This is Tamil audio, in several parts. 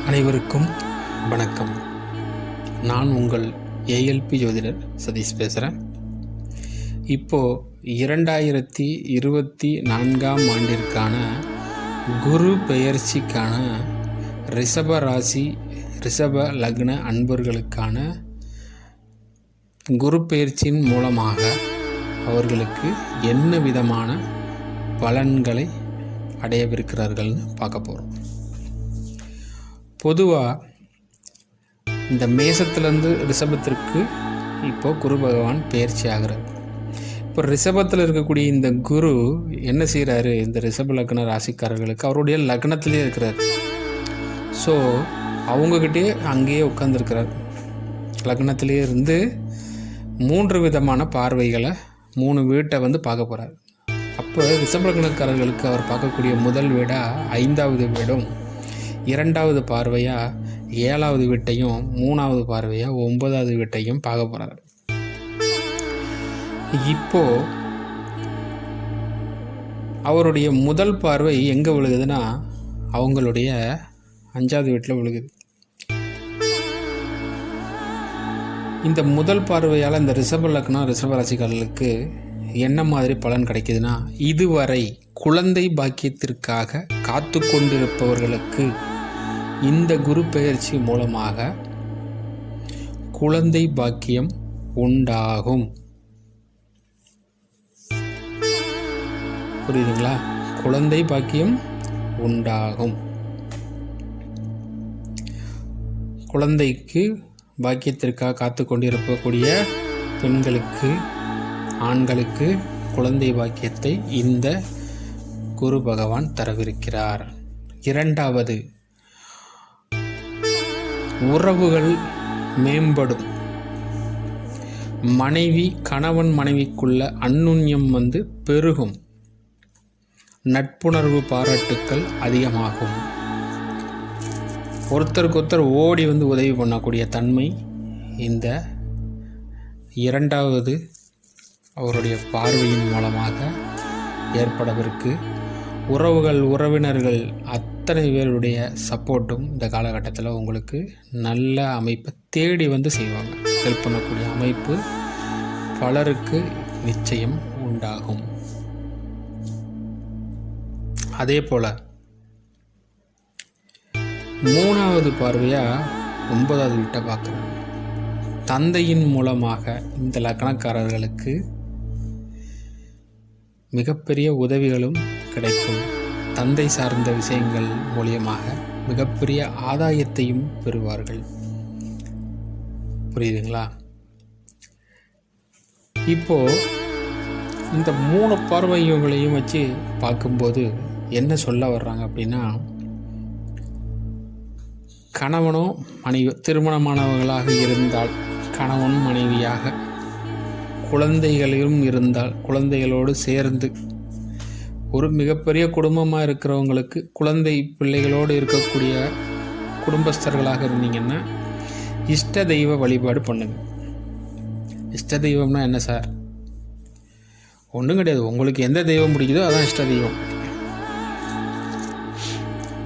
அனைவருக்கும் வணக்கம். நான் உங்கள் ஏஎல்பி ஜோதிடர் சதீஷ் பேசுகிறேன். இப்போது 2024 ஆண்டிற்கான குரு பெயர்ச்சிக்கான ரிஷப ராசி ரிஷப லக்ன அன்பர்களுக்கான குரு பெயர்ச்சியின் மூலமாக அவர்களுக்கு என்ன விதமான பலன்களை அடையவிருக்கிறார்கள்னு பார்க்க போகிறோம். பொதுவாக இந்த மேசத்துலேருந்து ரிஷபத்திற்கு இப்போது குரு பகவான் பெயர்ச்சி ஆகிறார். இப்போ ரிஷபத்தில் இருக்கக்கூடிய இந்த குரு என்ன செய்கிறாரு, இந்த ரிஷப லக்ன ராசிக்காரர்களுக்கு அவருடைய லக்னத்திலே இருக்கிறார். ஸோ அவங்கக்கிட்டே அங்கேயே உட்காந்துருக்கிறார். லக்னத்திலே இருந்து 3 விதமான பார்வைகளை 3 வீட்டை பார்க்க போகிறார். அப்போ ரிஷப லக்னக்காரர்களுக்கு அவர் பார்க்கக்கூடிய முதல் வீடாக 5வது வீடும், 2வது பார்வையாக 7வது வீட்டையும், 3வது பார்வையாக 9வது வீட்டையும் பார்க்க போகிறார். இப்போது அவருடைய முதல் பார்வை எங்கே விழுகுதுன்னா அவங்களுடைய 5வது வீட்டில் விழுகுது. இந்த முதல் பார்வையால் இந்த ரிஷப லக்னம் ரிஷப ராசிக்காரர்களுக்கு என்ன மாதிரி பலன் கிடைக்குதுன்னா, இதுவரை குழந்தை பாக்கியத்திற்காக காத்து கொண்டிருப்பவர்களுக்கு இந்த குரு பெயர்ச்சி மூலமாக குழந்தை பாக்கியம் உண்டாகும். புரியுதுங்களா? குழந்தை பாக்கியம் உண்டாகும். குழந்தைக்கு பாக்கியத்திற்காக காத்து கொண்டிருக்கக்கூடிய பெண்களுக்கு, ஆண்களுக்கு குழந்தை பாக்கியத்தை இந்த குரு பகவான் தரவிருக்கிறார். 2வது, உறவுகள் மேம்படும். கணவன் மனைவிக்குள்ள அந்யுன்யம் பெருகும். நட்புணர்வு பாராட்டுக்கள் அதிகமாகும். ஒருத்தருக்கு ஓடி உதவி பண்ணக்கூடிய தன்மை இந்த 2வது அவருடைய பார்வையின் மூலமாக ஏற்படவிருக்கு. உறவினர்கள் அத்தனை பேருடைய சப்போர்ட்டும் இந்த காலகட்டத்தில் உங்களுக்கு நல்ல அமைப்பை தேடி செய்வாங்க. ஹெல்ப் பண்ணக்கூடிய அமைப்பு பலருக்கு நிச்சயம் உண்டாகும். அதே போல் 3வது பார்வையாக 9வது வீட்டை பார்க்குறாங்க. தந்தையின் மூலமாக இந்த லக்னக்காரர்களுக்கு மிகப்பெரிய உதவிகளும் கிடைக்கும். தந்தை சார்ந்த விஷயங்கள் மூலியமாக மிகப்பெரிய ஆதாயத்தையும் பெறுவார்கள். புரியுதுங்களா? இப்போது இந்த 3 பார்வைகளையும் வச்சு பார்க்கும்போது என்ன சொல்ல வர்றாங்க அப்படின்னா, கணவனோ மனைவி திருமணமானவர்களாக இருந்தால் கணவன் மனைவியாக, குழந்தைகளும் இருந்தால் குழந்தைகளோடு சேர்ந்து, ஒரு மிகப்பெரிய குடும்பமாக இருக்கிறவங்களுக்கு குழந்தை பிள்ளைகளோடு இருக்கக்கூடிய குடும்பஸ்தர்களாக இருந்தீங்கன்னா இஷ்ட தெய்வ வழிபாடு பண்ணுங்க. இஷ்ட தெய்வம்னா என்ன சார்? ஒன்றும் கிடையாது. உங்களுக்கு எந்த தெய்வம் பிடிக்குதோ அதான் இஷ்ட தெய்வம்.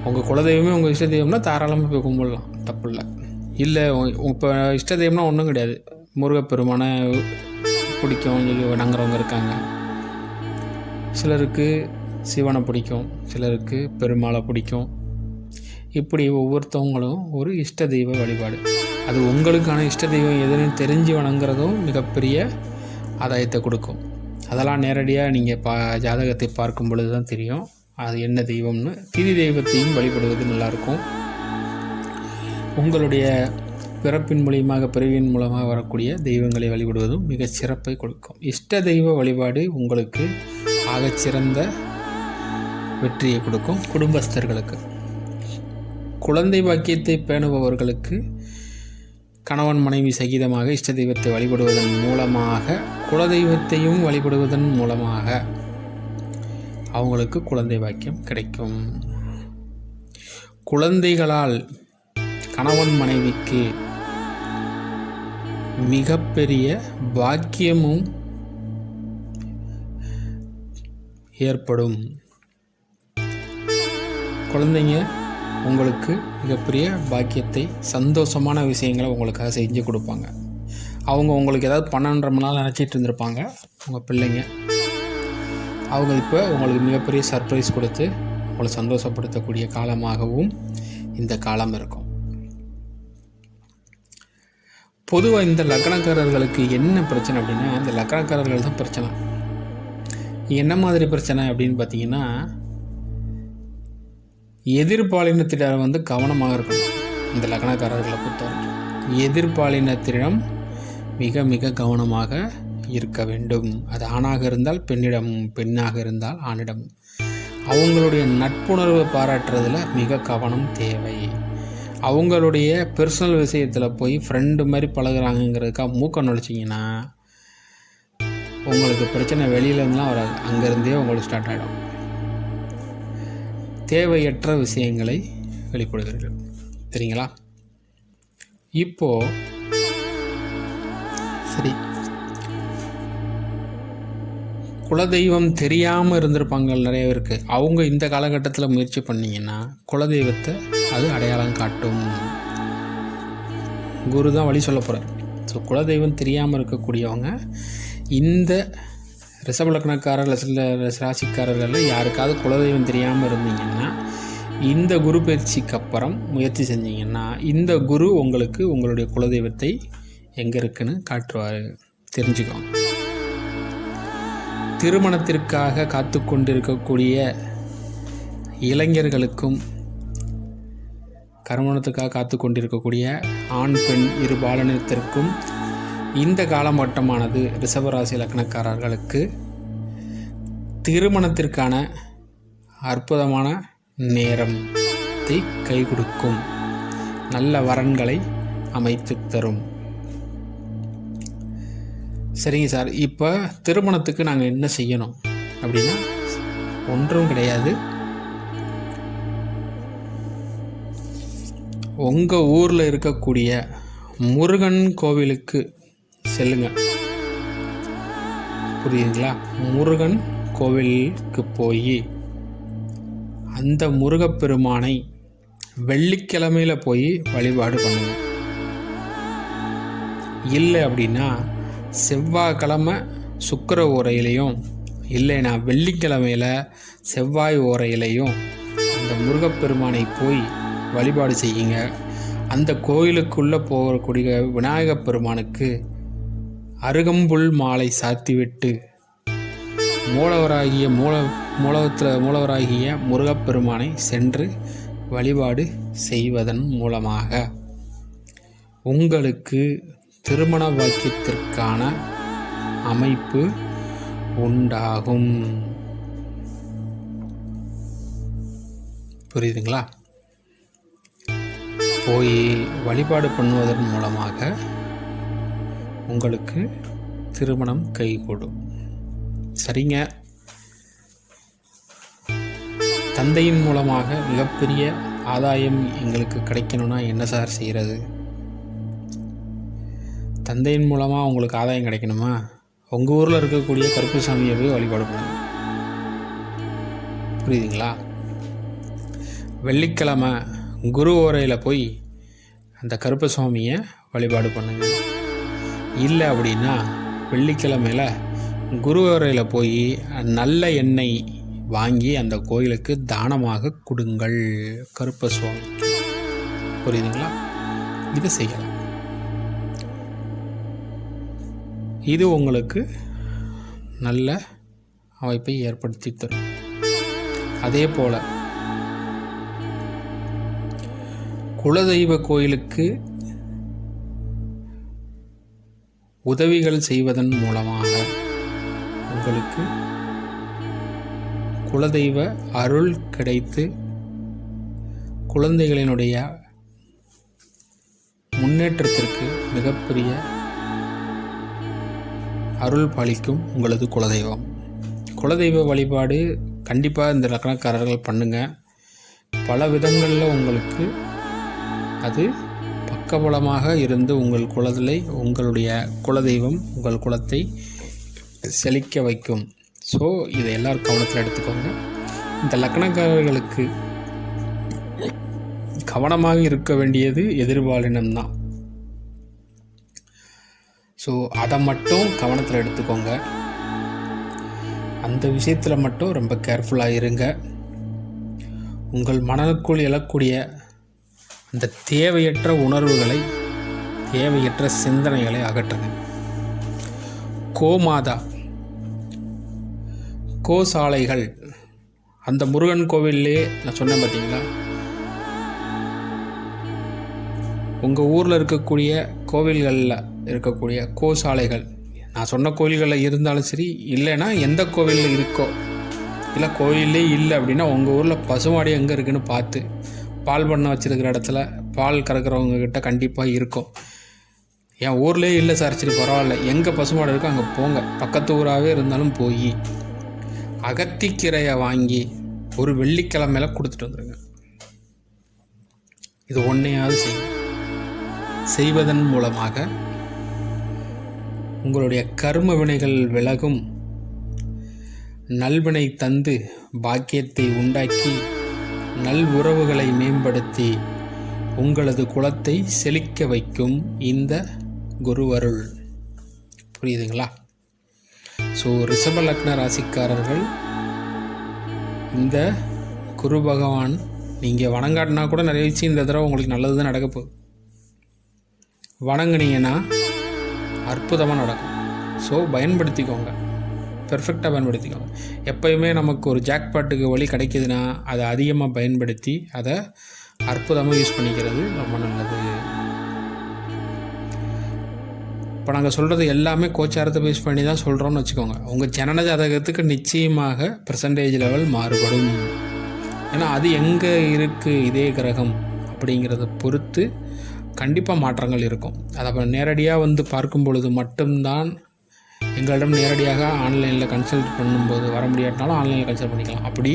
உங்கள் குலதெய்வமே உங்கள் இஷ்ட தெய்வம்னா தாராளமாக போய் கும்பிடலாம், தப்பு இல்லை. இல்லை இப்போ இஷ்ட தெய்வம்னா ஒன்றும் கிடையாது. முருகப்பெருமான பிடிக்கும் சொல்லி வணங்குறவங்க இருக்காங்க. சிலருக்கு சிவனை பிடிக்கும், சிலருக்கு பெருமாளை பிடிக்கும். இப்படி ஒவ்வொருத்தவங்களும் ஒரு இஷ்ட தெய்வ வழிபாடு, அது உங்களுக்கான இஷ்ட தெய்வம் எதுன்னு தெரிஞ்சு வணங்குறதும் மிகப்பெரிய ஆதாயத்தை கொடுக்கும். அதெல்லாம் நேரடியாக நீங்கள் ஜாதகத்தை பார்க்கும் பொழுது தான் தெரியும் அது என்ன தெய்வம்னு. திதி தெய்வத்தையும் வழிபடுவது நல்லாயிருக்கும். உங்களுடைய பிறப்பின் மூலியமாக, பிறவியின் மூலமாக வரக்கூடிய தெய்வங்களை வழிபடுவதும் மிக சிறப்பை கொடுக்கும். இஷ்ட தெய்வ வழிபாடு உங்களுக்கு ஆகச்சிறந்த வெற்றியை கொடுக்கும். குடும்பஸ்தர்களுக்கு, குழந்தை பாக்கியத்தை பேணுபவர்களுக்கு கணவன் மனைவி சகிதமாக இஷ்ட தெய்வத்தை வழிபடுவதன் மூலமாக, குலதெய்வத்தையும் வழிபடுவதன் மூலமாக அவங்களுக்கு குழந்தை பாக்கியம் கிடைக்கும். குழந்தைகளால் கணவன் மனைவிக்கு மிகப்பெரிய பாக்கியமும் ஏற்படும். குழந்தைங்க உங்களுக்கு மிகப்பெரிய பாக்கியத்தை, சந்தோஷமான விஷயங்களை உங்களுக்காக செஞ்சு கொடுப்பாங்க. அவங்க உங்களுக்கு ஏதாவது பண்ணணுன்றனால நினச்சிட்டு இருந்திருப்பாங்க உங்கள் பிள்ளைங்க. அவங்க இப்போ உங்களுக்கு மிகப்பெரிய சர்ப்ரைஸ் கொடுத்து உங்களை சந்தோஷப்படுத்தக்கூடிய காலமாகவும் இந்த காலம் இருக்கும். பொதுவாக இந்த லக்னக்காரர்களுக்கு என்ன பிரச்சனை அப்படின்னா, இந்த லக்னக்காரர்கள் தான் பிரச்சனை. என்ன மாதிரி பிரச்சனை அப்படின்னு பார்த்தீங்கன்னா, எதிர்பாலினத்திடம் கவனமாக இருக்கணும். இந்த லக்னக்காரர்களை பொறுத்த வரைக்கும் எதிர்பாலினத்திடம் மிக மிக கவனமாக இருக்க வேண்டும். அது ஆணாக இருந்தால் பெண்ணிடமும், பெண்ணாக இருந்தால் ஆணிடமும். அவங்களுடைய நட்புணர்வை பாராட்டுறதுல மிக கவனம் தேவை. அவங்களுடைய பர்சனல் விஷயத்தில் போய் ஃப்ரெண்டு மாதிரி பழகுறாங்கங்கிறதுக்காக மூக்க நுழைச்சிங்கன்னா உங்களுக்கு பிரச்சனை வெளியிலேருந்துலாம் வராது, அங்கேருந்தே உங்களுக்கு ஸ்டார்ட் ஆகிடும். தேவையற்ற விஷயங்களை வெளிப்படுகிறீர்கள், சரிங்களா? இப்போது சரி, குலதெய்வம் தெரியாமல் இருந்திருப்பாங்க நிறைய பேருக்கு. அவங்க இந்த காலகட்டத்தில் முயற்சி பண்ணிங்கன்னா குலதெய்வத்தை அது அடையாளம் காட்டும். குரு தான் வழி சொல்ல போகிறார். ஸோ குலதெய்வம் தெரியாமல் இருக்கக்கூடியவங்க இந்த ரிஷபலக்னக்காரர்கள், சில ராசிக்காரர்களில் யாருக்காவது குலதெய்வம் தெரியாமல் இருந்தீங்கன்னா இந்த குரு பயிற்சிக்கு அப்புறம் முயற்சி செஞ்சீங்கன்னா இந்த குரு உங்களுக்கு உங்களுடைய குலதெய்வத்தை எங்கே இருக்குன்னு காட்டுவார், தெரிஞ்சுக்கோங்க. திருமணத்திற்காக காத்து கொண்டிருக்கக்கூடிய இளைஞர்களுக்கும், கருமணத்துக்காக காத்து கொண்டிருக்கக்கூடிய ஆண் பெண் இரு பாலினத்திற்கும் இந்த காலகட்டமானது ரிஷபராசி லக்னக்காரர்களுக்கு திருமணத்திற்கான அற்புதமான நேரத்தை கை கொடுக்கும், நல்ல வரன்களை அமைத்து தரும். சரிங்க சார், இப்போ திருமணத்துக்கு நாங்கள் என்ன செய்யணும் அப்படின்னா ஒன்றும் கிடையாது. உங்கள் ஊரில் இருக்கக்கூடிய முருகன் கோவிலுக்கு செல்லுங்க, புரியுதுங்களா? முருகன் கோவிலுக்கு போய் அந்த முருகப்பெருமானை வெள்ளிக்கிழமையில் போய் வழிபாடு பண்ணுங்க. இல்லை அப்படின்னா செவ்வாய்க்கிழமை சுக்கிர ஓரையிலையும், இல்லைன்னா வெள்ளிக்கிழமையில் செவ்வாய் ஓரையிலையும் அந்த முருகப்பெருமானை போய் வழிபாடு செய்யுங்க. அந்த கோயிலுக்குள்ளே போகக்கூடிய விநாயகப் பெருமானுக்கு அருகம்புல் மாலை சாத்திவிட்டு மூலவராகிய முருகப்பெருமானை சென்று வழிபாடு செய்வதன் மூலமாக உங்களுக்கு திருமண வாக்கியத்திற்கான அமைப்பு உண்டாகும். புரியுதுங்களா? போய் வழிபாடு பண்ணுவதன் மூலமாக உங்களுக்கு திருமணம் கைகூடும். சரிங்க. தந்தையின் மூலமாக மிகப்பெரிய ஆதாயம் எங்களுக்கு கிடைக்கணும்னா என்ன சார் செய்கிறது? தந்தையின் மூலமாக உங்களுக்கு ஆதாயம் கிடைக்கணுமா? உங்கள் ஊரில் இருக்கக்கூடிய கருப்புசாமியை போய் வழிபாடு பண்ணுங்க. புரியுதுங்களா? வெள்ளிக்கிழமை குரு ஓரையில் போய் அந்த கருப்பசாமியை வழிபாடு பண்ணுங்க. இல்லை அப்படின்னா வெள்ளிக்கிழமையில் குரு ஓரையில் போய் நல்ல எண்ணெய் வாங்கி அந்த கோயிலுக்கு தானமாக கொடுங்கள் கருப்பசுவாமிக்கு. புரியுதுங்களா? இதை செய்யலாம். இது உங்களுக்கு நல்ல அமைப்பை ஏற்படுத்தி தரும். அதே போல் குலதெய்வ கோயிலுக்கு உதவிகள் செய்வதன் மூலமாக உங்களுக்கு குலதெய்வ அருள் கிடைத்து குழந்தைகளினுடைய முன்னேற்றத்திற்கு மிகப்பெரிய அருள் பாலிக்கும் உங்களது குலதெய்வம். குலதெய்வ வழிபாடு கண்டிப்பாக இந்த லக்னக்காரர்கள் பண்ணுங்கள். பல விதங்களில் உங்களுக்கு அது பக்கபலமாக இருந்து உங்கள் உங்களுடைய குலதெய்வம் உங்கள் குலத்தை செழிக்க வைக்கும். ஸோ இதை எல்லோரும் கவனத்தில் எடுத்துக்கோங்க. இந்த லக்னக்காரர்களுக்கு கவனமாக இருக்க வேண்டியது எதிர்பாலினம்தான். ஸோ அதை மட்டும் கவனத்தில் எடுத்துக்கோங்க. அந்த விஷயத்தில் மட்டும் ரொம்ப கேர்ஃபுல்லாக இருங்க. உங்கள் மனதுக்குள் எழக்கூடிய அந்த தேவையற்ற உணர்வுகளை, தேவையற்ற சிந்தனைகளை அகற்றுங்க. கோமாதா, கோசாலைகள், அந்த முருகன் கோவில்லே நான் சொன்னேன் பார்த்தீங்களா, உங்கள் ஊரில் இருக்கக்கூடிய கோவில்களில் இருக்கக்கூடிய கோசாலைகள், நான் சொன்ன கோவில்களில் இருந்தாலும் சரி, இல்லைன்னா எந்த கோவிலில் இருக்கோ, இல்லை கோவிலே இல்லை அப்படின்னா உங்கள் ஊரில் பசுமாடி எங்கே இருக்குதுன்னு பார்த்து, பால் பண்ண வச்சுருக்கிற இடத்துல பால் கறக்கிறவங்கக்கிட்ட கண்டிப்பாக இருக்கும். என் ஊர்லேயே இல்லை சார், சரி பரவாயில்ல, எங்கே பசுமாடு இருக்கோ அங்கே போங்க, பக்கத்து ஊராகவே இருந்தாலும் போய் அகத்திக்கீரையை வாங்கி ஒரு வெள்ளிக்கிழமையில கொடுத்துட்டு வந்துடுங்க. இது ஒன்றையாவது செய்வதன் மூலமாக உங்களுடைய கர்ம வினைகள் விலகும், நல்வினை தந்து பாக்கியத்தை உண்டாக்கி நல் உறவுகளை மேம்படுத்தி உங்களது குலத்தை செழிக்க வைக்கும் இந்த குருவருள். புரியுதுங்களா? ஸோ ரிஷப லக்ன ராசிக்காரர்கள், இந்த குரு பகவான் நீங்கள் வணங்காட்டினா கூட நிறைய விஷயம் இந்த தடவை உங்களுக்கு நல்லது தான் நடக்க போகுது. வணங்குனீங்கன்னா அற்புதமாக நடக்கும். ஸோ பயன்படுத்திக்கோங்க, பெர்ஃபெக்டாக பயன்படுத்திக்கோங்க. எப்போயுமே நமக்கு ஒரு ஜாக்பாட்டுக்கு வழி கிடைக்கிதுன்னா அதை அதிகமாக பயன்படுத்தி அதை அற்புதமாக யூஸ் பண்ணிக்கிறது ரொம்ப நல்லது. இப்போ நாங்கள் சொல்கிறது எல்லாமே கோச்சாரத்தை பேஸ் பண்ணி தான் சொல்கிறோம்னு வச்சுக்கோங்க. உங்கள் ஜனன ஜாதகத்துக்கு நிச்சயமாக பெர்சன்டேஜ் லெவல் மாறுபடும். ஏன்னா அது எங்கே இருக்குது இதே கிரகம் அப்படிங்கிறத பொறுத்து கண்டிப்பாக மாற்றங்கள் இருக்கும். அதை நேரடியாக வந்து பார்க்கும் பொழுது மட்டும்தான், எங்களிடம் நேரடியாக ஆன்லைனில் கன்சல்ட் பண்ணும்போது வர முடியாட்டினாலும் ஆன்லைனில் கன்சல்ட் பண்ணிக்கலாம். அப்படி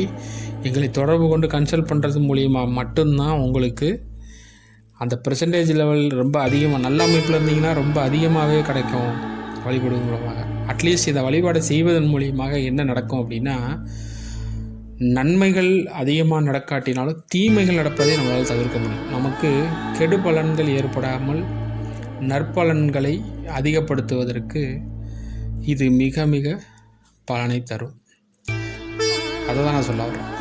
எங்களை தொடர்பு கொண்டு கன்சல்ட் பண்ணுறது மூலிமா மட்டும்தான் உங்களுக்கு அந்த பெர்சன்டேஜ் லெவல் ரொம்ப அதிகமாக, நல்ல அமைப்பில் இருந்தீங்கன்னா ரொம்ப அதிகமாகவே கிடைக்கும் வழிபடுவதன் மூலமாக. அட்லீஸ்ட் இதை வழிபாடு செய்வதன் மூலியமாக என்ன நடக்கும் அப்படின்னா, நன்மைகள் அதிகமாக நடக்காட்டினாலும் தீமைகள் நடப்பதை நம்மளால் தவிர்க்க முடியும். நமக்கு கெடு பலன்கள் ஏற்படாமல் நற்பலன்களை அதிகப்படுத்துவதற்கு இது மிக மிக பலனை தரும். அதை தான் நான் சொல்ல வரேன்.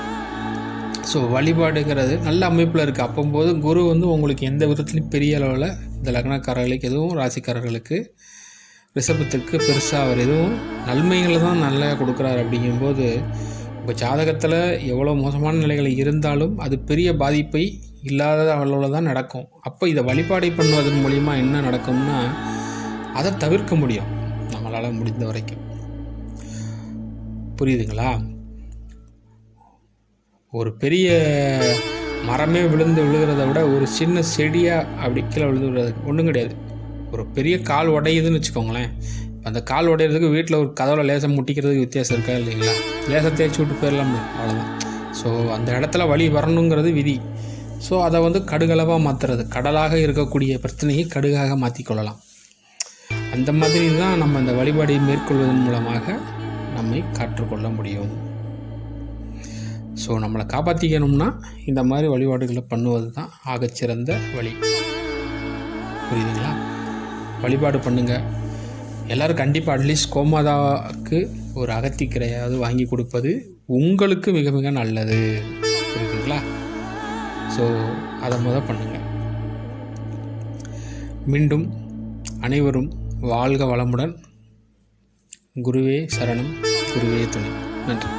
ஸோ வழிபாடுங்கிறது நல்ல அமைப்பில் இருக்குது. அப்போம்போது குரு வந்து உங்களுக்கு எந்த விதத்துலையும் பெரிய அளவில் இந்த லக்னக்காரர்களுக்கு எதுவும், ராசிக்காரர்களுக்கு, ரிஷபத்திற்கு பெருசாக அவர் எதுவும் நன்மைகளை தான் நல்லா கொடுக்குறாரு. அப்படிங்கும்போது உங்கள் ஜாதகத்தில் எவ்வளோ மோசமான நிலைகள் இருந்தாலும் அது பெரிய பாதிப்பை இல்லாத அளவில் தான் நடக்கும். அப்போ இதை வழிபாடை பண்ணுவதன் மூலிமா என்ன நடக்கும்னா அதை தவிர்க்க முடியும் நம்மளால் முடிந்த வரைக்கும். புரியுதுங்களா? ஒரு பெரிய மரமே விழுகிறத விட ஒரு சின்ன செடியாக அப்படி கீழே விழுது ஒன்றும் கிடையாது. ஒரு பெரிய கால் உடையுதுன்னு வச்சுக்கோங்களேன். அந்த கால் உடையிறதுக்கு வீட்டில் ஒரு கதவுல லேசம் முட்டிக்கிறதுக்கு வித்தியாசம் இருக்கா இல்லைங்களா? லேசம் தேய்ச்சி விட்டு போயிடலாம்ல, அவ்வளோதான். ஸோ அந்த இடத்துல வழி வரணுங்கிறது விதி. ஸோ அதை வந்து கடுகளவாக மாற்றுறது, கடலாக இருக்கக்கூடிய பிரச்சனையை கடுகாக மாற்றிக்கொள்ளலாம். அந்த மாதிரி தான் நம்ம அந்த வழிபாடை மேற்கொள்வதன் மூலமாக நம்மை காற்றுக்கொள்ள முடியும். ஸோ நம்மளை காப்பாற்றிக்கணும்னா இந்த மாதிரி வழிபாடுகளை பண்ணுவது தான் ஆகச்சிறந்த வழி. புரியுதுங்களா? வழிபாடு பண்ணுங்கள் எல்லோரும் கண்டிப்பாக. அட்லீஸ்ட் கோமாதாவுக்கு ஒரு அகத்திக்கீரையாவது வாங்கி கொடுப்பது உங்களுக்கு மிக மிக நல்லது. புரியுதுங்களா? ஸோ அதை பண்ணுங்கள். மீண்டும் அனைவரும் வாழ்க வளமுடன். குருவே சரணம், குருவே துணை. நன்றி.